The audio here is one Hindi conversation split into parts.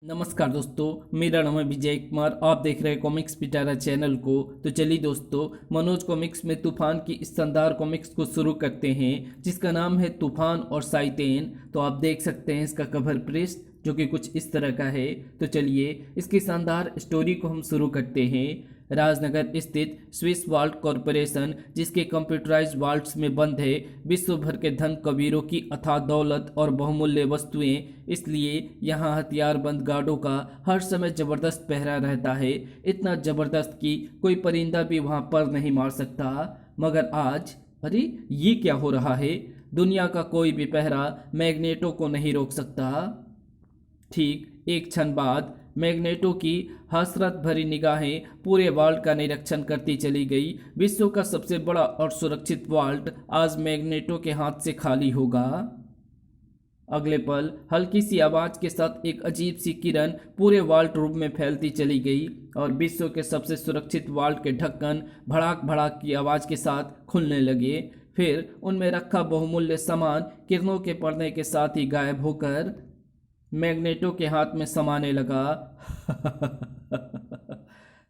नमस्कार दोस्तों, मेरा नाम है विजय कुमार। आप देख रहे हैं कॉमिक्स पिटारा चैनल को। तो चलिए दोस्तों, मनोज कॉमिक्स में तूफान की इस शानदार कॉमिक्स को शुरू करते हैं, जिसका नाम है तूफान और साइतेन। तो आप देख सकते हैं इसका कवर पृष्ठ जो कि कुछ इस तरह का है। तो चलिए इसकी शानदार स्टोरी को हम शुरू करते हैं। राजनगर स्थित स्विस वाल्ट कॉरपोरेशन, जिसके कंप्यूटराइज्ड वाल्ट्स में बंद है विश्व भर के धन कबीरों की अथाह दौलत और बहुमूल्य वस्तुएं, इसलिए यहाँ हथियारबंद गार्डों का हर समय जबरदस्त पहरा रहता है। इतना जबरदस्त कि कोई परिंदा भी वहाँ पर नहीं मार सकता। मगर आज अरे ये क्या हो रहा है? दुनिया का कोई भी पहरा मैग्नेटो को नहीं रोक सकता। ठीक एक क्षण बाद मैग्नेटो की हसरत भरी निगाहें पूरे वाल्ट का निरीक्षण करती चली गई। विश्व का सबसे बड़ा और सुरक्षित वाल्ट आज मैग्नेटो के हाथ से खाली होगा। अगले पल हल्की सी आवाज के साथ एक अजीब सी किरण पूरे वाल्ट रूम में फैलती चली गई और विश्व के सबसे सुरक्षित वाल्ट के ढक्कन भड़ाक भड़ाक की आवाज के साथ खुलने लगे। फिर उनमें रखा बहुमूल्य सामान किरणों के पड़ने के साथ ही गायब होकर मैग्नेटो के हाथ में समाने लगा।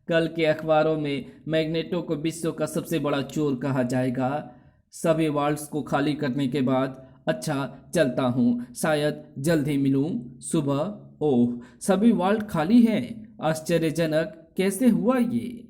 कल के अखबारों में मैग्नेटो को विश्व का सबसे बड़ा चोर कहा जाएगा। सभी वाल्ट्स को खाली करने के बाद अच्छा चलता हूँ, शायद जल्द ही मिलूँ। सुबह ओह, सभी वाल्ट खाली हैं। आश्चर्यजनक, कैसे हुआ ये?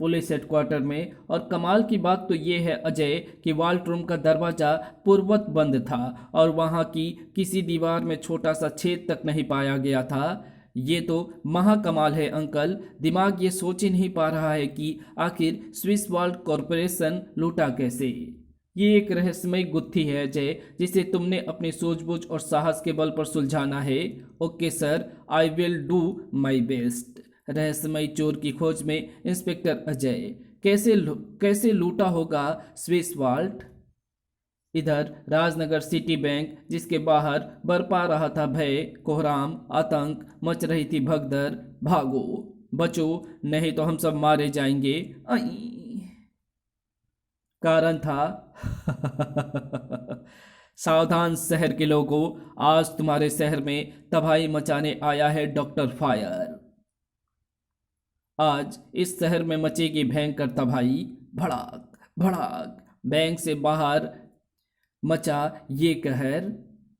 पुलिस हेडक्वार्टर में। और कमाल की बात तो ये है अजय कि वाल्ट रूम का दरवाज़ा पूर्ववत बंद था और वहाँ की किसी दीवार में छोटा सा छेद तक नहीं पाया गया था। ये तो महा कमाल है अंकल। दिमाग ये सोच ही नहीं पा रहा है कि आखिर स्विस वाल्ट कॉरपोरेशन लूटा कैसे। ये एक रहस्यमय गुत्थी है अजय, जिसे तुमने अपनी सूझबूझ और साहस के बल पर सुलझाना है। Okay sir, I will do my best. रहस्यमय चोर की खोज में इंस्पेक्टर अजय। कैसे लूटा होगा स्विस वाल्ट? इधर राजनगर सिटी बैंक, जिसके बाहर बरपा रहा था भय, कोहराम, आतंक, मच रही थी भगदड़। भागो बचो, नहीं तो हम सब मारे जाएंगे। आई कारण था सावधान शहर के लोगों, आज तुम्हारे शहर में तबाही मचाने आया है डॉक्टर फायर। आज इस शहर में मचेगी भयंकर तबाही। भड़ाक भड़ाक। बैंक से बाहर मचा ये कहर,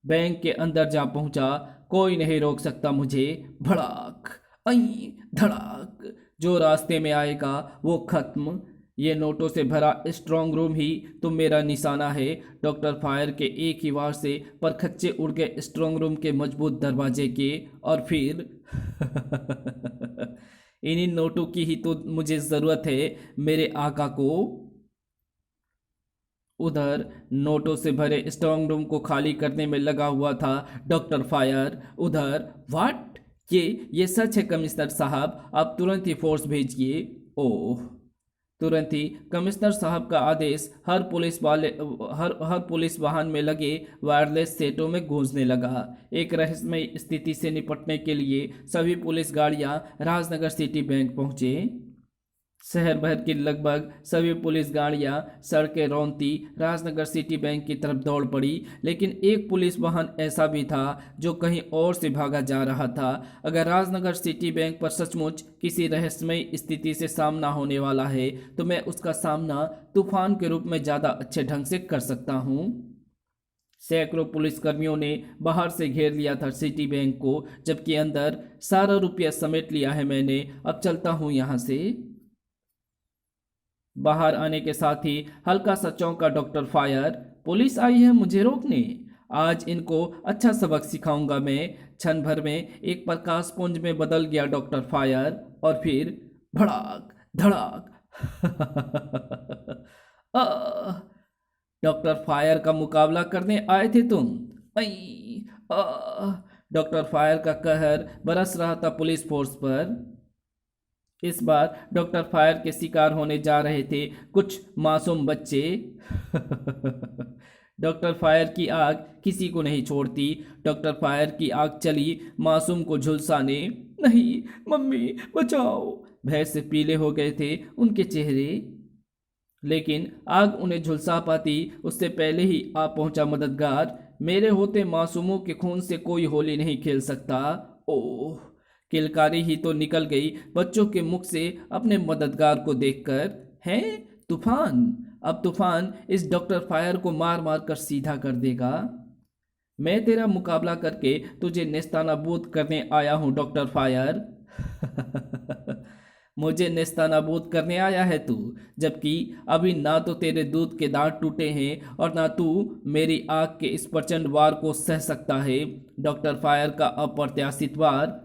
बैंक के अंदर जा पहुंचा, कोई नहीं रोक सकता मुझे। भड़ाक आई धड़ाक। जो रास्ते में आएगा वो खत्म। ये नोटों से भरा स्ट्रांग रूम ही तो मेरा निशाना है। डॉक्टर फायर के एक ही वार से परखच्चे उड़ गए स्ट्रांग रूम के मजबूत दरवाजे के। और फिर इन्हीं नोटों की ही तो मुझे ज़रूरत है मेरे आका को। उधर नोटों से भरे स्ट्रांग रूम को खाली करने में लगा हुआ था डॉक्टर फायर। उधर व्हाट, ये सच है कमिश्नर साहब, आप तुरंत ही फोर्स भेजिए। ओह, तुरंत ही कमिश्नर साहब का आदेश हर पुलिस वाहन में लगे वायरलेस सेटों में गूंजने लगा। एक रहस्यमय स्थिति से निपटने के लिए सभी पुलिस गाड़ियां राजनगर सिटी बैंक पहुंचे। शहर भर की लगभग सभी पुलिस गाड़ियां सड़कें रौंदती राजनगर सिटी बैंक की तरफ दौड़ पड़ी। लेकिन एक पुलिस वाहन ऐसा भी था जो कहीं और से भागा जा रहा था। अगर राजनगर सिटी बैंक पर सचमुच किसी रहस्यमय स्थिति से सामना होने वाला है तो मैं उसका सामना तूफान के रूप में ज़्यादा अच्छे ढंग से कर सकता हूँ। सैकड़ों पुलिसकर्मियों ने बाहर से घेर लिया था सिटी बैंक को, जबकि अंदर सारा रुपया समेट लिया है मैंने। अब चलता हूँ यहाँ से। बाहर आने के साथ ही हल्का सा चौंका डॉक्टर फायर। पुलिस आई है मुझे रोकने? आज इनको अच्छा सबक सिखाऊंगा मैं। क्षण भर में एक प्रकाश पुंज में बदल गया डॉक्टर फायर और फिर भड़ाक धड़ाक। आह! डॉक्टर फायर का मुकाबला करने आए थे तुम? आई आह! डॉक्टर फायर का कहर बरस रहा था पुलिस फोर्स पर। इस बार डॉक्टर फायर के शिकार होने जा रहे थे कुछ मासूम बच्चे। डॉक्टर फायर की आग किसी को नहीं छोड़ती। डॉक्टर फायर की आग चली मासूम को झुलसाने। नहीं मम्मी बचाओ! भय से पीले हो गए थे उनके चेहरे। लेकिन आग उन्हें झुलसा पाती उससे पहले ही आ पहुंचा मददगार। मेरे होते मासूमों के खून से कोई होली नहीं खेल सकता। ओह, किलकारी ही तो निकल गई बच्चों के मुख से अपने मददगार को देखकर। हैं तूफान, अब तूफान इस डॉक्टर फायर को मार मार कर सीधा कर देगा। मैं तेरा मुकाबला करके तुझे नेस्तानाबूद करने आया हूं डॉक्टर फायर। मुझे नेस्तानाबूद करने आया है तू, जबकि अभी ना तो तेरे दूध के दांत टूटे हैं और ना तू मेरी आग के इस प्रचंड वार को सह सकता है। डॉक्टर फायर का अप्रत्याशित वार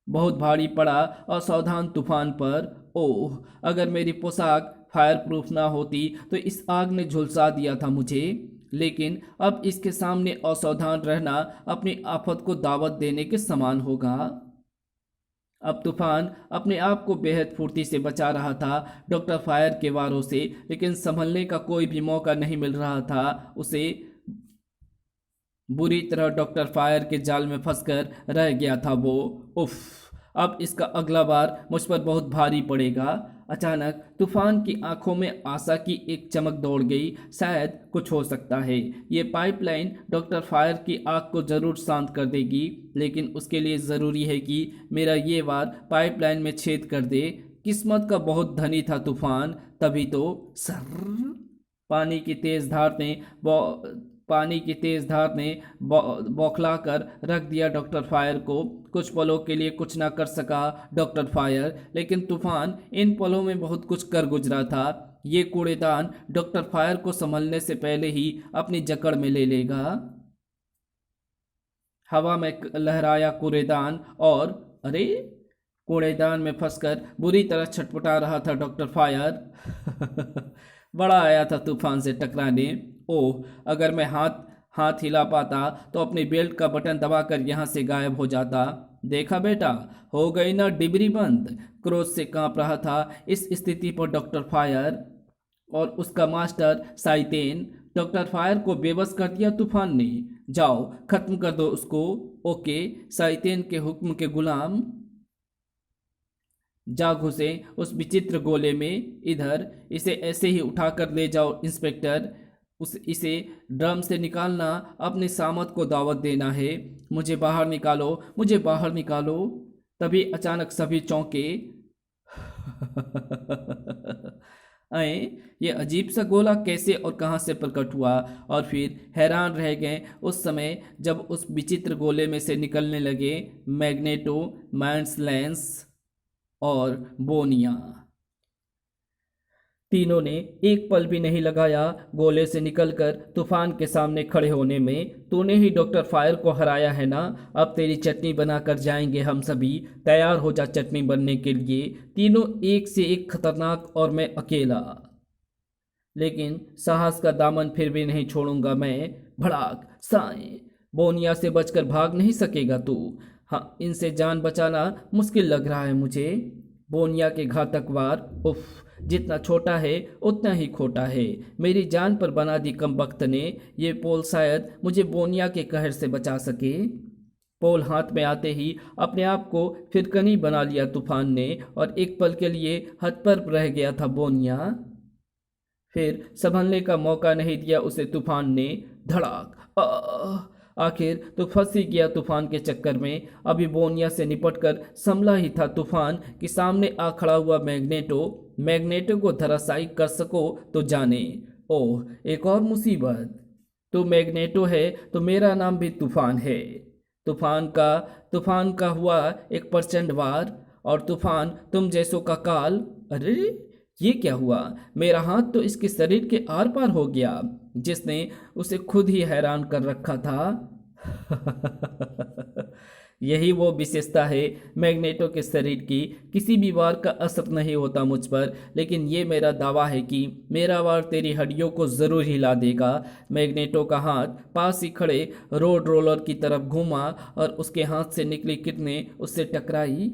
बहुत भारी पड़ा और सावधान तूफान पर। ओह, अगर मेरी पोशाक फायर प्रूफ ना होती तो इस आग ने झुलसा दिया था मुझे, लेकिन अब इसके सामने असावधान रहना अपनी आफत को दावत देने के समान होगा। अब तूफान अपने आप को बेहद फुर्ती से बचा रहा था डॉक्टर फायर के वारों से, लेकिन संभलने का कोई भी मौका नहीं मिल रहा था उसे। बुरी तरह डॉक्टर फायर के जाल में फंसकर रह गया था वो। उफ, अब इसका अगला बार मुझ पर बहुत भारी पड़ेगा। अचानक तूफान की आंखों में आशा की एक चमक दौड़ गई। शायद कुछ हो सकता है, ये पाइपलाइन डॉक्टर फायर की आग को जरूर शांत कर देगी, लेकिन उसके लिए ज़रूरी है कि मेरा ये वार पाइपलाइन में छेद कर दे। किस्मत का बहुत धनी था तूफान। तभी तो सर पानी की तेज धार ने पानी की तेज धार ने बौखला कर रख दिया डॉक्टर फायर को। कुछ पलों के लिए कुछ ना कर सका डॉक्टर फायर, लेकिन तूफान इन पलों में बहुत कुछ कर गुजरा था। ये कूड़ेदान डॉक्टर फायर को संभलने से पहले ही अपनी जकड़ में ले लेगा। हवा में लहराया कूड़ेदान और अरे, कूड़ेदान में फंसकर बुरी तरह छटपटा रहा था डॉक्टर फायर। बड़ा आया था तूफान से टकराने। ओह, अगर मैं हाथ हाथ हिला पाता तो अपने बेल्ट का बटन दबाकर यहाँ से गायब हो जाता। देखा बेटा, हो गई ना डिबरी बंद। क्रोध से कांप रहा था इस स्थिति पर डॉक्टर फायर और उसका मास्टर साइतेन। डॉक्टर फायर को बेबस कर दिया तूफान ने। जाओ खत्म कर दो उसको। ओके, साइतेन के हुक्म के गुलाम जा घुसे उस विचित्र गोले में। इधर इसे ऐसे ही उठाकर ले जाओ इंस्पेक्टर। इसे ड्रम से निकालना अपने सामत को दावत देना है। मुझे बाहर निकालो, मुझे बाहर निकालो। तभी अचानक सभी चौंके। अरे, ये अजीब सा गोला कैसे और कहां से प्रकट हुआ, और फिर हैरान रह गए उस समय जब उस विचित्र गोले में से निकलने लगे मैग्नेटो, मैंसलेंस और बोनिया। तीनों ने एक पल भी नहीं लगाया गोले से निकलकर तूफान के सामने खड़े होने में। तूने ही डॉक्टर फायर को हराया है ना, अब तेरी चटनी बनाकर जाएंगे हम सभी। तैयार हो जा चटनी बनने के लिए। तीनों एक से एक खतरनाक और मैं अकेला, लेकिन साहस का दामन फिर भी नहीं छोड़ूंगा मैं। भड़ाक साए, बोनिया से बचकर भाग नहीं सकेगा तू। हाँ, इनसे जान बचाना मुश्किल लग रहा है मुझे। बोनिया के घातक वार, उफ, जितना छोटा है उतना ही खोटा है। मेरी जान पर बना दी कमबख्त ने। ये पोल शायद मुझे बोनिया के कहर से बचा सके। पोल हाथ में आते ही अपने आप को फिरकनी बना लिया तूफान ने, और एक पल के लिए हतप्रभ रह गया था बोनिया। फिर संभलने का मौका नहीं दिया उसे तूफान ने। धड़ाक, आखिर तो फंस ही गया तूफान के चक्कर में। अभी बोनिया से निपटकर संभला ही था तूफान कि सामने आ खड़ा हुआ मैग्नेटो को धराशायी कर सको तो जाने। ओह, एक और मुसीबत। तो मैग्नेटो है तो मेरा नाम भी तूफान है। तूफान का हुआ एक प्रचंड वार, और तूफान तुम जैसों का काल। अरे, ये क्या हुआ? मेरा हाथ तो इसके शरीर के आर पार हो गया, जिसने उसे खुद ही हैरान कर रखा था। यही वो विशेषता है मैग्नेटो के शरीर की। किसी भी वार का असर नहीं होता मुझ पर, लेकिन ये मेरा दावा है कि मेरा वार तेरी हड्डियों को जरूर हिला देगा। मैग्नेटो का हाथ पास ही खड़े रोड रोलर की तरफ घूमा और उसके हाथ से निकली किरणें उससे टकराई,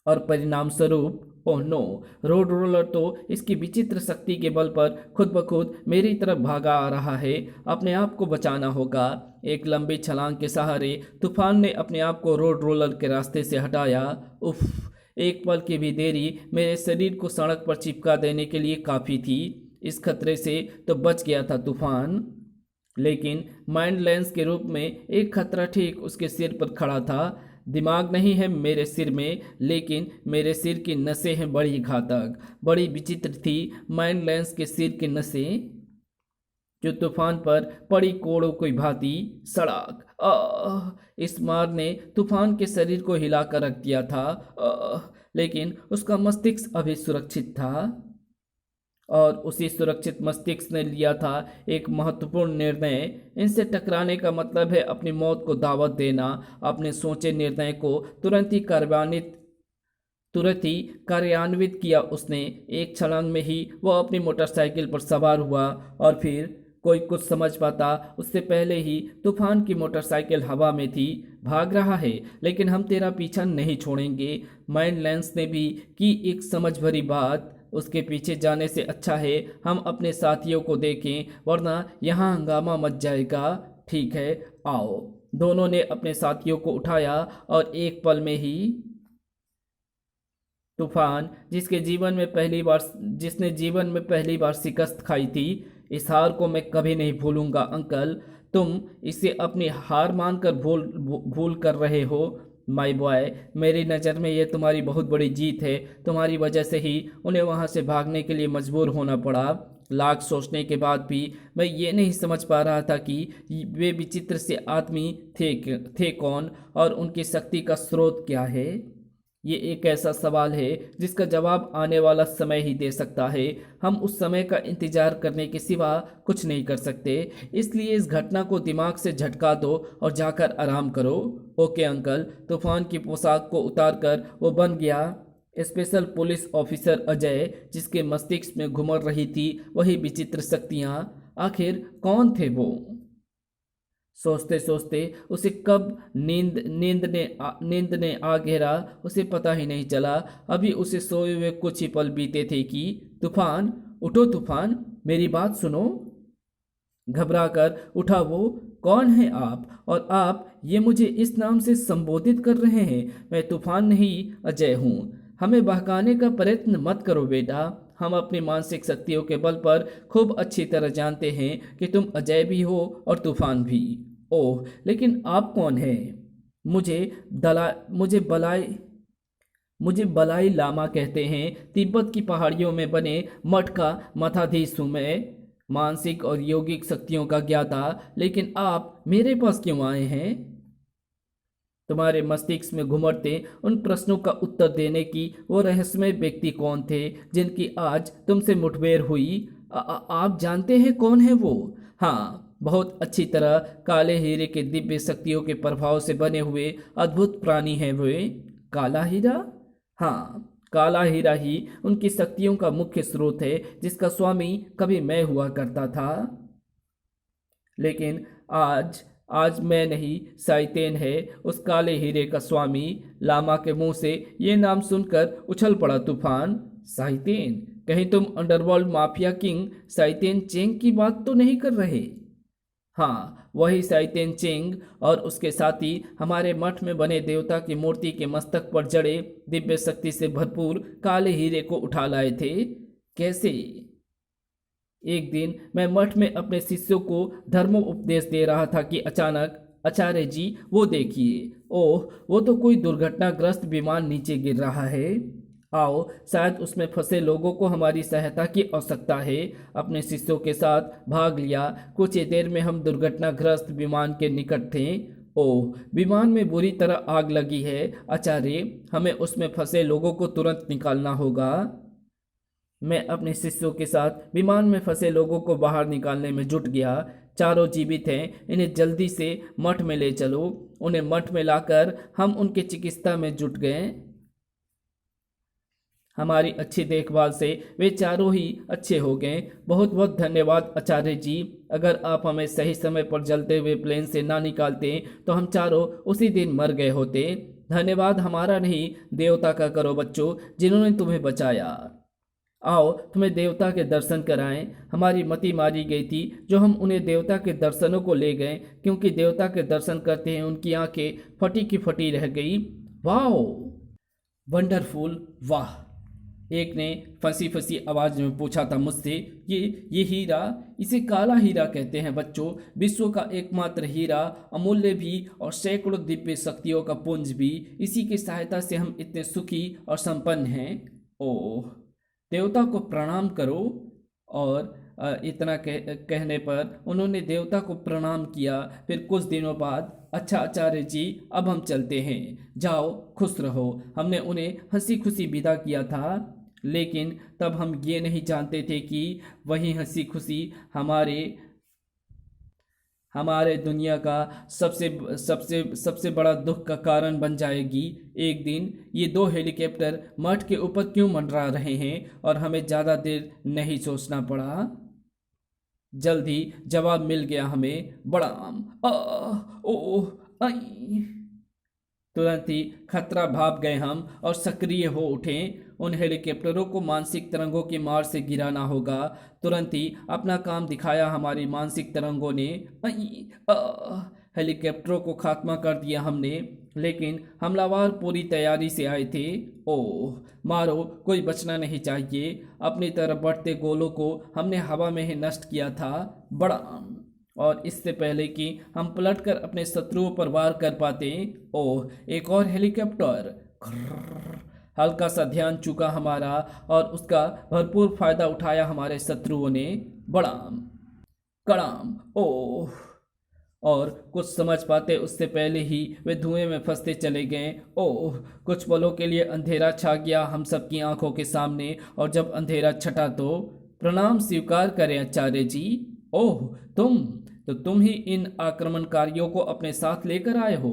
और परिणाम स्वरूप, ओह नो, रोड रोलर तो इसकी विचित्र शक्ति के बल पर खुद ब खुद मेरी तरफ भागा आ रहा है। अपने आप को बचाना होगा। एक लंबी छलांग के सहारे तूफान ने अपने आप को रोड रोलर के रास्ते से हटाया। उफ, एक पल की भी देरी मेरे शरीर को सड़क पर चिपका देने के लिए काफ़ी थी। इस खतरे से तो बच गया था तूफान। लेकिन माइंड लेंस के रूप में एक खतरा ठीक उसके सिर पर खड़ा था। दिमाग नहीं है मेरे सिर में, लेकिन मेरे सिर की नसें हैं बड़ी घातक, बड़ी विचित्र थी माइंड लेंस के सिर की नसें, जो तूफान पर पड़ी कोड़ों की भांति सड़क। इस मार ने तूफान के शरीर को हिलाकर रख दिया था। लेकिन उसका मस्तिष्क अभी सुरक्षित था, और उसी सुरक्षित मस्तिष्क ने लिया था एक महत्वपूर्ण निर्णय। इनसे टकराने का मतलब है अपनी मौत को दावत देना। अपने सोचे निर्णय को तुरंत ही कार्यान्वित किया उसने। एक छलांग में ही वह अपनी मोटरसाइकिल पर सवार हुआ, और फिर कोई कुछ समझ पाता उससे पहले ही तूफान की मोटरसाइकिल हवा में थी। भाग रहा है, लेकिन हम तेरा पीछा नहीं छोड़ेंगे। माइंड लेंस ने भी की एक समझ भरी बात। उसके पीछे जाने से अच्छा है हम अपने साथियों को देखें, वरना यहाँ हंगामा मच जाएगा। ठीक है, आओ। दोनों ने अपने साथियों को उठाया, और एक पल में ही तूफान, जिसने जीवन में पहली बार शिकस्त खाई थी, इस हार को मैं कभी नहीं भूलूंगा अंकल। तुम इसे अपनी हार मानकर भूल कर रहे हो माय बॉय। मेरी नज़र में यह तुम्हारी बहुत बड़ी जीत है। तुम्हारी वजह से ही उन्हें वहां से भागने के लिए मजबूर होना पड़ा। लाख सोचने के बाद भी मैं ये नहीं समझ पा रहा था कि वे विचित्र से आदमी थे कौन, और उनकी शक्ति का स्रोत क्या है। ये एक ऐसा सवाल है जिसका जवाब आने वाला समय ही दे सकता है। हम उस समय का इंतजार करने के सिवा कुछ नहीं कर सकते। इसलिए इस घटना को दिमाग से झटका दो और जाकर आराम करो। Okay uncle. तूफान की पोशाक को उतारकर वो बन गया स्पेशल पुलिस ऑफिसर अजय, जिसके मस्तिष्क में घुमड़ रही थी वही विचित्र शक्तियाँ। आखिर कौन थे वो? सोचते सोचते उसे कब नींद ने आ घेरा, उसे पता ही नहीं चला। अभी उसे सोए हुए कुछ ही पल बीते थे कि तूफान, उठो तूफान, मेरी बात सुनो। घबरा कर उठा वो। कौन है आप? और आप ये मुझे इस नाम से संबोधित कर रहे हैं? मैं तूफान नहीं, अजय हूँ। हमें बहकाने का प्रयत्न मत करो बेटा। हम अपनी मानसिक शक्तियों के बल पर खूब अच्छी तरह जानते हैं कि तुम अजय भी हो और तूफान भी। ओह, लेकिन आप कौन हैं? मुझे दला मुझे बलाई लामा कहते हैं। तिब्बत की पहाड़ियों में बने मठ का मठाधीश हूँ मैं, मानसिक और यौगिक शक्तियों का ज्ञाता। लेकिन आप मेरे पास क्यों आए हैं? तुम्हारे मस्तिष्क में घुमड़ते उन प्रश्नों का उत्तर देने की वो रहस्यमय व्यक्ति कौन थे जिनकी आज तुमसे मुठभेड़ हुई? आप जानते हैं कौन है वो? हाँ, बहुत अच्छी तरह। काले हीरे के दिव्य शक्तियों के प्रभाव से बने हुए अद्भुत प्राणी हैं वे। काला हीरा? हाँ, काला हीरा ही उनकी शक्तियों का मुख्य स्रोत है, जिसका स्वामी कभी मैं हुआ करता था। लेकिन आज आज मैं नहीं, साइतेन है उस काले हीरे का स्वामी। लामा के मुंह से ये नाम सुनकर उछल पड़ा तूफान। साइतेन? कहीं तुम अंडरवर्ल्ड माफिया किंग साइतेन चेंग की बात तो नहीं कर रहे? हाँ, वही साइतेन चेंग और उसके साथी हमारे मठ में बने देवता की मूर्ति के मस्तक पर जड़े दिव्य शक्ति से भरपूर काले हीरे को उठा लाए थे। कैसे? एक दिन मैं मठ में अपने शिष्यों को धर्मों उपदेश दे रहा था कि अचानक, आचार्य जी वो देखिए। ओह, वो तो कोई दुर्घटनाग्रस्त विमान नीचे गिर रहा है। आओ, शायद उसमें फंसे लोगों को हमारी सहायता की आवश्यकता है। अपने शिष्यों के साथ भाग लिया। कुछ ही देर में हम दुर्घटनाग्रस्त विमान के निकट थे। ओह, विमान में बुरी तरह आग लगी है आचार्य, हमें उसमें फंसे लोगों को तुरंत निकालना होगा। मैं अपने शिष्यों के साथ विमान में फंसे लोगों को बाहर निकालने में जुट गया। चारों जीवित हैं, इन्हें जल्दी से मठ में ले चलो। उन्हें मठ में लाकर हम उनके चिकित्सा में जुट गए। हमारी अच्छी देखभाल से वे चारों ही अच्छे हो गए। बहुत बहुत धन्यवाद आचार्य जी। अगर आप हमें सही समय पर जलते हुए प्लेन से ना निकालते तो हम चारों उसी दिन मर गए होते। धन्यवाद हमारा नहीं, देवता का करो बच्चों, जिन्होंने तुम्हें बचाया। आओ तुम्हें देवता के दर्शन कराएं। हमारी मति मारी गई थी जो हम उन्हें देवता के दर्शनों को ले गए, क्योंकि देवता के दर्शन करते हैं उनकी आंखें फटी की फटी रह गई। वाह, वंडरफुल, वाह। एक ने फंसी फंसी आवाज में पूछा था मुझसे। ये हीरा, इसे काला हीरा कहते हैं बच्चों। विश्व का एकमात्र हीरा, अमूल्य भी और सैकड़ों दिव्य शक्तियों का पुंज भी। इसी की सहायता से हम इतने सुखी और संपन्न हैं। ओह, देवता को प्रणाम करो। और इतना कहने पर उन्होंने देवता को प्रणाम किया। फिर कुछ दिनों बाद, अच्छा आचार्य जी, अब हम चलते हैं, जाओ खुश रहो। हमने उन्हें हंसी खुशी विदा किया था, लेकिन तब हम ये नहीं जानते थे कि वही हंसी खुशी हमारे हमारे दुनिया का सबसे सबसे सबसे बड़ा दुख का कारण बन जाएगी। एक दिन ये दो हेलीकॉप्टर मठ के ऊपर क्यों मंडरा रहे हैं, और हमें ज़्यादा देर नहीं सोचना पड़ा। जल्द ही जवाब मिल गया हमें। बड़ा ओह आई। तुरंत ही खतरा भाप गए हम और सक्रिय हो उठे। उन हेलीकॉप्टरों को मानसिक तरंगों की मार से गिराना होगा। तुरंत ही अपना काम दिखाया हमारी मानसिक तरंगों ने। हेलीकॉप्टरों को खात्मा कर दिया हमने, लेकिन हमलावर पूरी तैयारी से आए थे। ओह, मारो, कोई बचना नहीं चाहिए। अपनी तरफ बढ़ते गोलों को हमने हवा में ही नष्ट किया था। बड़ा, और इससे पहले कि हम पलटकर अपने शत्रुओं पर वार कर पाते, ओह, एक और हेलीकॉप्टर। हल्का सा ध्यान चूका हमारा, और उसका भरपूर फायदा उठाया हमारे शत्रुओं ने। बड़ाम कड़ाम, ओह, और कुछ समझ पाते उससे पहले ही वे धुएं में फंसते चले गए। ओह, कुछ पलों के लिए अंधेरा छा गया हम सबकी आंखों के सामने, और जब अंधेरा छटा तो प्रणाम स्वीकार करें आचार्य जी। ओह, तुम ही इन आक्रमणकारियों को अपने साथ लेकर आए हो।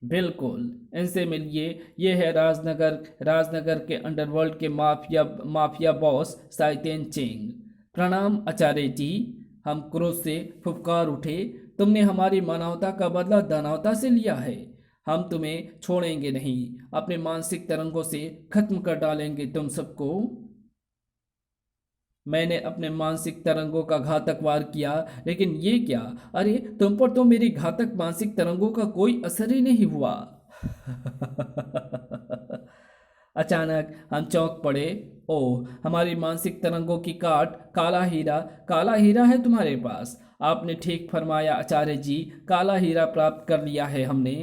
बिल्कुल, इनसे मिलिए। ये है राजनगर के अंडरवर्ल्ड के माफिया बॉस साइतेन चेंग। प्रणाम आचार्य जी। हम क्रोध से फुफकार उठे। तुमने हमारी मानवता का बदला दानवता से लिया है। हम तुम्हें छोड़ेंगे नहीं, अपने मानसिक तरंगों से खत्म कर डालेंगे तुम सबको। मैंने अपने मानसिक तरंगों का घातक वार किया, लेकिन ये क्या? अरे, तुम पर तो मेरी घातक मानसिक तरंगों का कोई असर ही नहीं हुआ। अचानक हम चौंक पड़े। ओह, हमारी मानसिक तरंगों की काट। काला हीरा है तुम्हारे पास। आपने ठीक फरमाया आचार्य जी, काला हीरा प्राप्त कर लिया है हमने,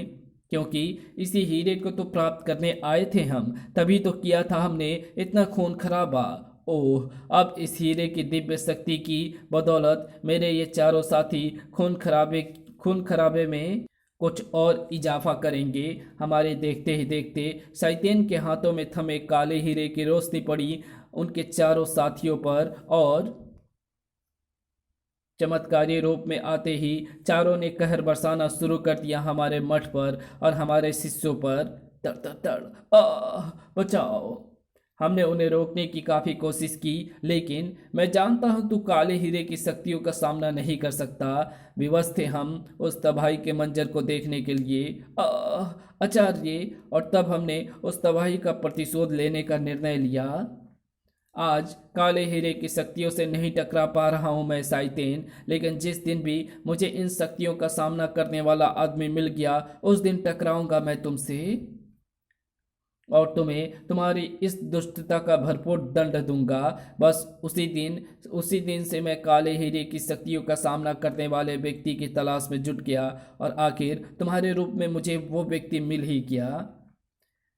क्योंकि इसी हीरे को तो प्राप्त करने आए थे हम, तभी तो किया था हमने इतना खून खराबा। ओह, अब इस हीरे की दिव्य शक्ति की बदौलत मेरे ये चारों साथी खून खराबे में कुछ और इजाफा करेंगे। हमारे देखते ही देखते शैतान के हाथों में थमे काले हीरे की रोशनी पड़ी उनके चारों साथियों पर, और चमत्कारी रूप में आते ही चारों ने कहर बरसाना शुरू कर दिया हमारे मठ पर और हमारे शिष्यों पर। तड़ तड़ तड़, बचाओ। हमने उन्हें रोकने की काफ़ी कोशिश की, लेकिन मैं जानता हूं तू काले हीरे की शक्तियों का सामना नहीं कर सकता। विवश थे हम उस तबाही के मंजर को देखने के लिए, आचार्य। और तब हमने उस तबाही का प्रतिशोध लेने का निर्णय लिया। आज काले हीरे की शक्तियों से नहीं टकरा पा रहा हूं मैं साइतेन, लेकिन जिस दिन भी मुझे इन शक्तियों का सामना करने वाला आदमी मिल गया, उस दिन टकराऊंगा मैं तुमसे, और तुम्हें तुम्हारी इस दुष्टता का भरपूर दंड दूंगा। बस उसी दिन से मैं काले हीरे की शक्तियों का सामना करने वाले व्यक्ति की तलाश में जुट गया, और आखिर तुम्हारे रूप में मुझे वो व्यक्ति मिल ही गया।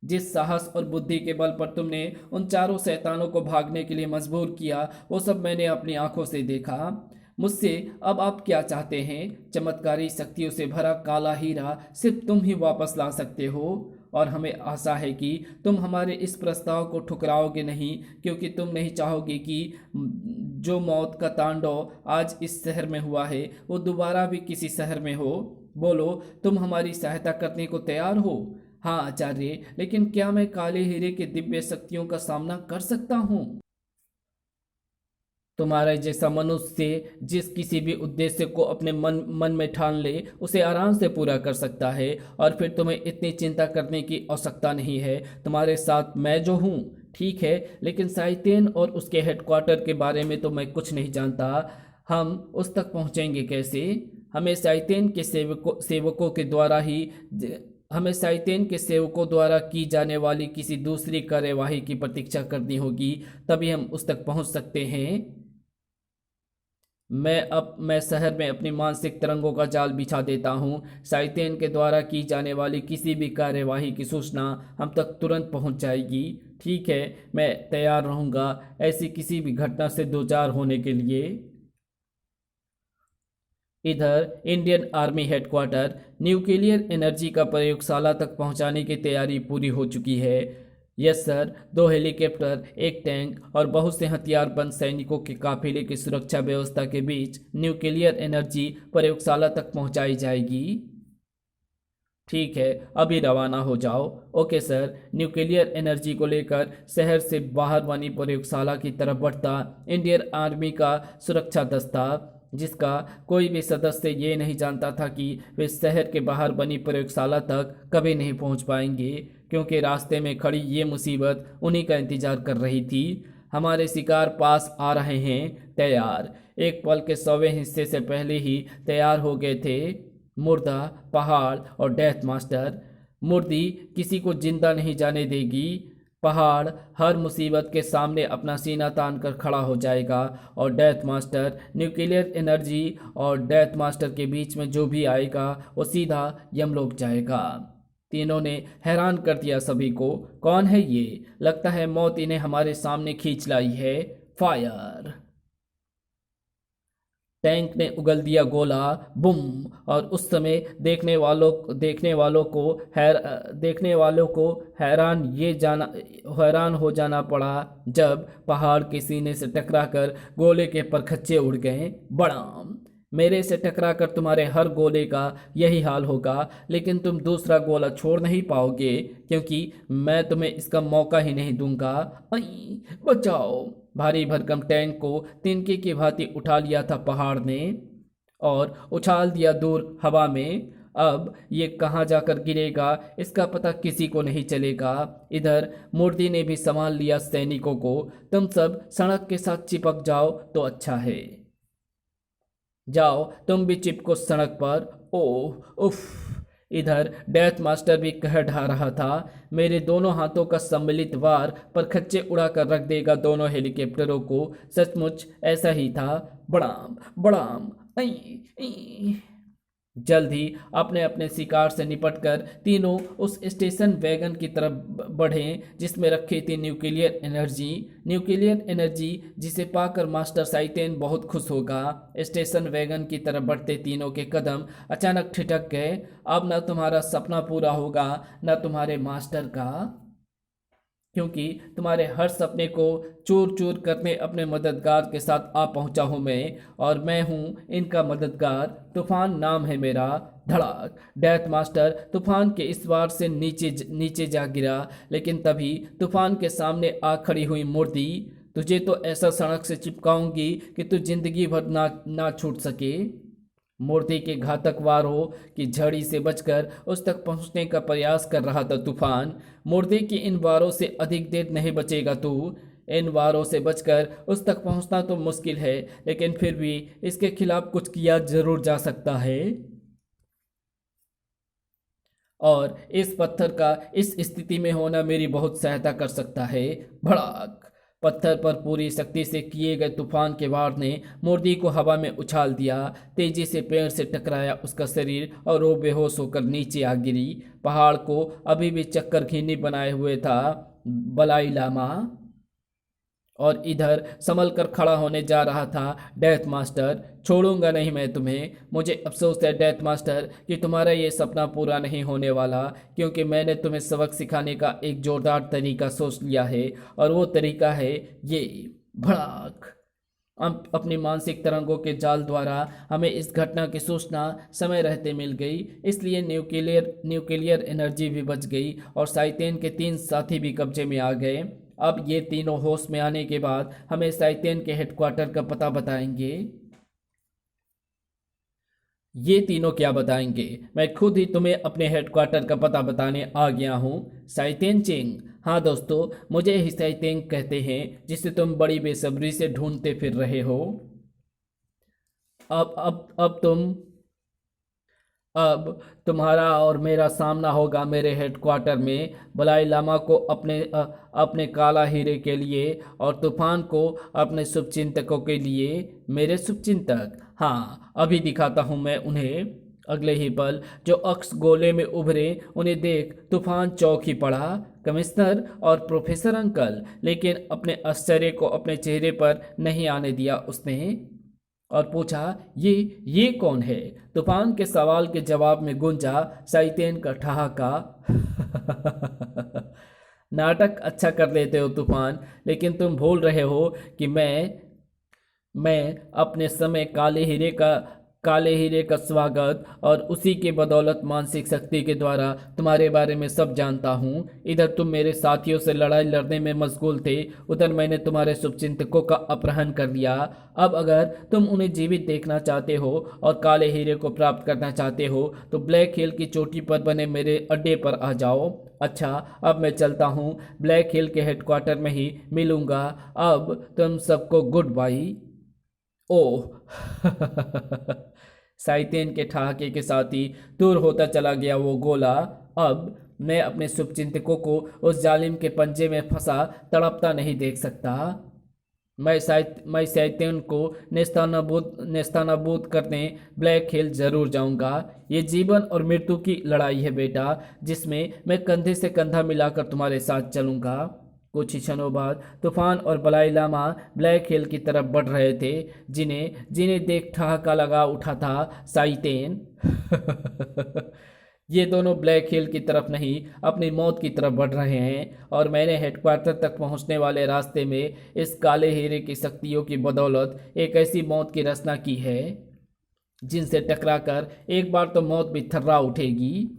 जिस साहस और बुद्धि के बल पर तुमने उन चारों शैतानों को भागने के लिए मजबूर किया, वो सब मैंने अपनी आंखों से देखा। मुझसे अब आप क्या चाहते हैं? चमत्कारी शक्तियों से भरा काला हीरा सिर्फ तुम ही वापस ला सकते हो, और हमें आशा है कि तुम हमारे इस प्रस्ताव को ठुकराओगे नहीं, क्योंकि तुम नहीं चाहोगे कि जो मौत का तांडव आज इस शहर में हुआ है वो दोबारा भी किसी शहर में हो। बोलो, तुम हमारी सहायता करने को तैयार हो? हाँ आचार्य, लेकिन क्या मैं काले हीरे की दिव्य शक्तियों का सामना कर सकता हूँ? तुम्हारे जैसा मनुष्य जिस किसी भी उद्देश्य को अपने मन में ठान ले, उसे आराम से पूरा कर सकता है, और फिर तुम्हें इतनी चिंता करने की आवश्यकता नहीं है। तुम्हारे साथ मैं जो हूँ, ठीक है, लेकिन साइतेन और उसके हेडक्वार्टर के बारे में तो मैं कुछ नहीं जानता। हम उस तक पहुँचेंगे कैसे? हमें साइतेन के सेवकों के द्वारा ही हमें साइतेन के सेवकों द्वारा की जाने वाली किसी दूसरी कार्यवाही की प्रतीक्षा करनी होगी, तभी हम उस तक पहुंच सकते हैं। मैं शहर में अपनी मानसिक तरंगों का जाल बिछा देता हूँ। साइतेन के द्वारा की जाने वाली किसी भी कार्यवाही की सूचना हम तक तुरंत पहुँच जाएगी। ठीक है, मैं तैयार रहूँगा ऐसी किसी भी घटना से दो चार होने के लिए। इधर Indian army headquarter nuclear energy का प्रयोगशाला तक पहुंचाने की तैयारी पूरी हो चुकी है। यस सर, 2 हेलीकॉप्टर, एक टैंक और बहुत से हथियारबंद सैनिकों के काफिले की सुरक्षा व्यवस्था के बीच न्यूक्लियर एनर्जी प्रयोगशाला तक पहुंचाई जाएगी। ठीक है, अभी रवाना हो जाओ। Okay sir. न्यूक्लियर एनर्जी को लेकर शहर से बाहर बनी प्रयोगशाला की तरफ बढ़ता इंडियन आर्मी का सुरक्षा दस्ता, जिसका कोई भी सदस्य ये नहीं जानता था कि वे शहर के बाहर बनी प्रयोगशाला तक कभी नहीं पहुंच पाएंगे, क्योंकि रास्ते में खड़ी ये मुसीबत उन्हीं का इंतजार कर रही थी। हमारे शिकार पास आ रहे हैं, तैयार। एक पल के 100वें हिस्से से पहले ही तैयार हो गए थे मुर्दा, पहाड़ और डेथ मास्टर। मुर्दी किसी को जिंदा नहीं जाने देगी। पहाड़ हर मुसीबत के सामने अपना सीना तान कर खड़ा हो जाएगा, और डेथ मास्टर न्यूक्लियर एनर्जी और डेथ मास्टर के बीच में जो भी आएगा वो सीधा यमलोक जाएगा। तीनों ने हैरान कर दिया सभी को। कौन है ये? लगता है मौत इन्हें हमारे सामने खींच लाई है। फायर! टैंक ने उगल दिया गोला। बुम! और उस समय देखने वालों को हैरान हो जाना पड़ा जब पहाड़ के सीने से टकराकर गोले के परखच्चे उड़ गए। बड़ाम! मेरे से टकराकर तुम्हारे हर गोले का यही हाल होगा, लेकिन तुम दूसरा गोला छोड़ नहीं पाओगे, क्योंकि मैं तुम्हें इसका मौका ही नहीं दूंगा। आई, बचाओ! भारी भरकम टैंक को तिनके की भांति उठा लिया था पहाड़ ने और उछाल दिया दूर हवा में। अब ये कहाँ जाकर गिरेगा इसका पता किसी को नहीं चलेगा। इधर मूर्ति ने भी संभाल लिया सैनिकों को। तुम सब सड़क के साथ चिपक जाओ तो अच्छा है। जाओ, तुम भी चिपको सड़क पर। ओह उफ! इधर डेथ मास्टर भी कह ढा रहा था, मेरे दोनों हाथों का सम्मिलित वार पर खच्चे उड़ा कर रख देगा दोनों हेलीकॉप्टरों को। सचमुच ऐसा ही था। बड़ाम बड़ाम! आई, आई। जल्द ही अपने अपने शिकार से निपटकर तीनों उस स्टेशन वैगन की तरफ बढ़े जिसमें रखी थी न्यूक्लियर एनर्जी जिसे पाकर मास्टर साइतेन बहुत खुश होगा। स्टेशन वैगन की तरफ बढ़ते तीनों के कदम अचानक ठिठक गए। अब न तुम्हारा सपना पूरा होगा, न तुम्हारे मास्टर का, क्योंकि तुम्हारे हर सपने को चूर चूर करने अपने मददगार के साथ आ पहुंचा हूं मैं, और मैं हूं इनका मददगार। तूफान नाम है मेरा। धड़ाक! डेथ मास्टर तूफान के इस वार से नीचे जा गिरा, लेकिन तभी तूफान के सामने आ खड़ी हुई मूर्ति। तुझे तो ऐसा सड़क से चिपकाऊंगी कि तू जिंदगी भर ना छूट सके। मूर्ति के घातक वारों की झड़ी से बचकर उस तक पहुंचने का प्रयास कर रहा था तूफान। मूर्ति की इन वारों से अधिक देर नहीं बचेगा तू। इन वारों से बचकर उस तक पहुंचना तो मुश्किल है, लेकिन फिर भी इसके खिलाफ कुछ किया जरूर जा सकता है। और इस पत्थर का इस स्थिति में होना मेरी बहुत सहायता कर सकता है। भड़ाक! पत्थर पर पूरी शक्ति से किए गए तूफान के वार ने मूर्ति को हवा में उछाल दिया। तेजी से पेड़ से टकराया उसका शरीर और वो बेहोश होकर नीचे आ गिरी। पहाड़ को अभी भी चक्कर घीनी बनाए हुए था बलाई लामा, और इधर संभल कर खड़ा होने जा रहा था डेथ मास्टर। छोड़ूंगा नहीं मैं तुम्हें। मुझे अफसोस है डेथ मास्टर कि तुम्हारा ये सपना पूरा नहीं होने वाला, क्योंकि मैंने तुम्हें सबक सिखाने का एक जोरदार तरीका सोच लिया है, और वो तरीका है ये। भड़ाक! अपनी मानसिक तरंगों के जाल द्वारा हमें इस घटना की सूचना समय रहते मिल गई, इसलिए न्यूक्लियर एनर्जी भी बच गई और साइतेन के 3 साथी भी कब्जे में आ गए। अब ये तीनों होश में आने के बाद हमें साइतेन के हेडक्वार्टर का पता बताएंगे। ये तीनों क्या बताएंगे? मैं खुद ही तुम्हें अपने हेडक्वार्टर का पता बताने आ गया हूँ। साइतेन चिंग। हाँ दोस्तों, मुझे ही साइतेन कहते हैं, जिसे तुम बड़ी बेसब्री से ढूंढते फिर रहे हो। अब तुम अब तुम्हारा और मेरा सामना होगा मेरे हेडक्वार्टर में, बलाई लामा को अपने काला हीरे के लिए और तूफान को अपने शुभचिंतकों के लिए। मेरे शुभचिंतक, हाँ अभी दिखाता हूँ मैं उन्हें। अगले ही पल जो अक्स गोले में उभरे उन्हें देख तूफान चौंक ही पड़ा। कमिश्नर और प्रोफेसर अंकल, लेकिन अपने आश्चर्य को अपने चेहरे पर नहीं आने दिया उसने और पूछा, ये कौन है? तूफान के सवाल के जवाब में गूंजा साइतेन का ठहाका। नाटक अच्छा कर लेते हो तूफान, लेकिन तुम भूल रहे हो कि मैं अपने समय काले हीरे का स्वागत और उसी के बदौलत मानसिक शक्ति के द्वारा तुम्हारे बारे में सब जानता हूँ। इधर तुम मेरे साथियों से लड़ाई लड़ने में मशगूल थे, उधर मैंने तुम्हारे शुभचिंतकों का अपहरण कर लिया। अब अगर तुम उन्हें जीवित देखना चाहते हो और काले हीरे को प्राप्त करना चाहते हो तो ब्लैक हिल की चोटी पर बने मेरे अड्डे पर आ जाओ। अच्छा, अब मैं चलता हूँ, ब्लैक हिल के हेडक्वार्टर में ही मिलूंगा। अब तुम सबको गुड बाय। ओह। साइतेन के ठहाके के साथ ही दूर होता चला गया वो गोला। अब मैं अपने शुभचिंतकों को उस जालिम के पंजे में फंसा तड़पता नहीं देख सकता। मैं साइतेन को नेस्तानाबूद करने ब्लैक हिल जरूर जाऊंगा। ये जीवन और मृत्यु की लड़ाई है बेटा, जिसमें मैं कंधे से कंधा मिलाकर तुम्हारे साथ चलूंगा। कुछ ही क्षणों बाद तूफान और बलाई लामा ब्लैक हिल की तरफ बढ़ रहे थे, जिन्हें जिन्हें देख ठहाका लगा उठा था साइतेन। ये दोनों ब्लैक हिल की तरफ नहीं, अपनी मौत की तरफ बढ़ रहे हैं और मैंने हेडक्वार्टर तक पहुंचने वाले रास्ते में इस काले हीरे की शक्तियों की बदौलत एक ऐसी मौत की रचना की है जिनसे टकराकर एक बार तो मौत भी थर्रा उठेगी।